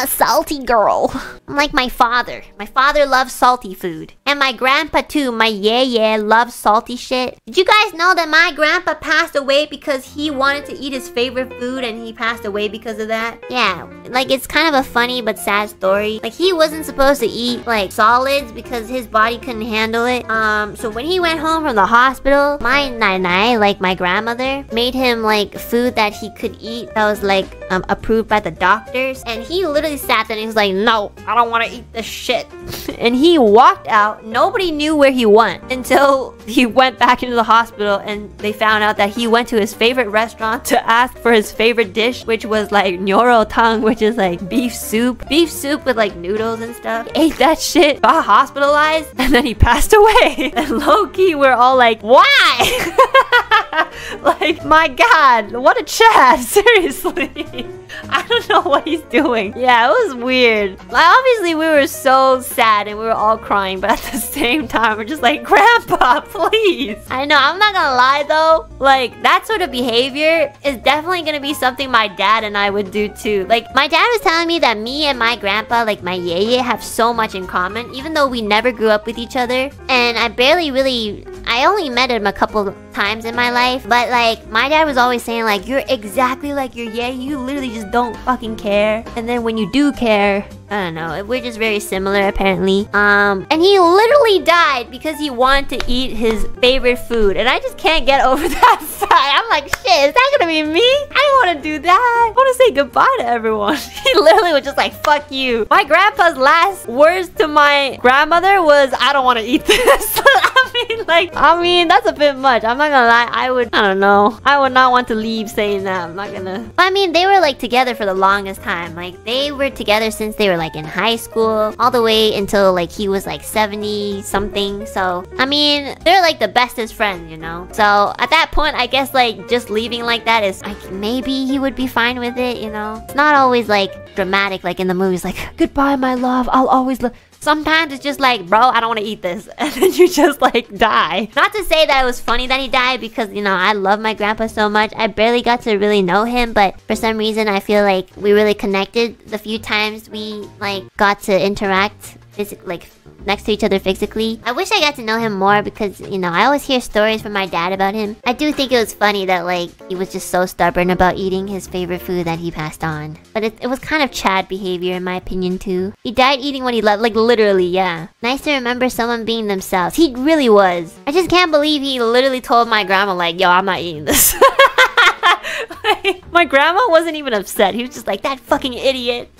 a salty girl. I'm like my father. My father loves salty food. And my grandpa too. My yeah loves salty shit. Did you guys know that my grandpa passed away because he wanted to eat his favorite food and he passed away because of that? Yeah, like it's kind of a funny but sad story. Like he wasn't supposed to eat like solids because his body couldn't handle it. So when he went home from the hospital, my nai, like my grandmother, made him like food that he could eat that was like approved by the doctors. And he literally sat there and he was like, no, I don't want to eat this shit. And he walked out. Nobody knew where he went until he went back into the hospital and they found out that he went to his favorite restaurant to ask for his favorite dish, which was like nyoro tang, which is like beef soup with like noodles and stuff. He ate that shit, got hospitalized, and then he passed away. And low-key, we're all like, why? Like, my god, what a Chad, seriously. I don't know what he's doing. Yeah, it was weird. Like, obviously, we were so sad and we were all crying, but at the same time, we're just like, Grandpa, please. I know, I'm not gonna lie though. Like, that sort of behavior is definitely gonna be something my dad and I would do too. Like, my dad was telling me that me and my grandpa, like my yeye, have so much in common, even though we never grew up with each other. And I only met him a couple times in my life, but like my dad was always saying like, you're exactly like your yay, you literally just don't fucking care, and then when you do care, I don't know, we're just very similar apparently. And he literally died because he wanted to eat his favorite food, and I just can't get over that fact. I'm like, shit, is that gonna be me? I don't want to do that. I want to say goodbye to everyone. He literally was just like, fuck you. My grandpa's last words to my grandmother was, I don't want to eat this. I mean, that's a bit much. I'm not gonna lie, I don't know. I would not want to leave saying that. I'm not gonna. I mean, they were like together for the longest time. Like, they were together since they were like in high school, all the way until like he was like 70 something. So, I mean, they're like the bestest friends, you know? So, at that point, I guess like just leaving like that is like, maybe he would be fine with it, you know? It's not always like dramatic like in the movies, like, goodbye, my love, I'll always love. Sometimes it's just like, bro, I don't want to eat this. And then you just like die. Not to say that it was funny that he died because, you know, I love my grandpa so much. I barely got to really know him, but for some reason I feel like we really connected the few times we like got to interact like next to each other physically. I wish I got to know him more because, you know, I always hear stories from my dad about him. I do think it was funny that like he was just so stubborn about eating his favorite food that he passed on. But it was kind of Chad behavior in my opinion too. He died eating what he loved, like literally, yeah. Nice to remember someone being themselves. He really was. I just can't believe he literally told my grandma like, yo, I'm not eating this. Like, my grandma wasn't even upset. He was just like, that fucking idiot.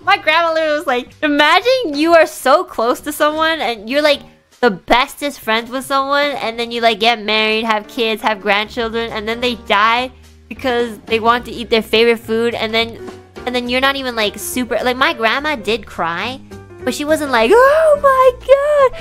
My grandma literally was like, imagine you are so close to someone and you're like the bestest friends with someone, and then you like get married, have kids, have grandchildren, and then they die because they want to eat their favorite food, and then you're not even like super, like my grandma did cry, but she wasn't like, oh my god.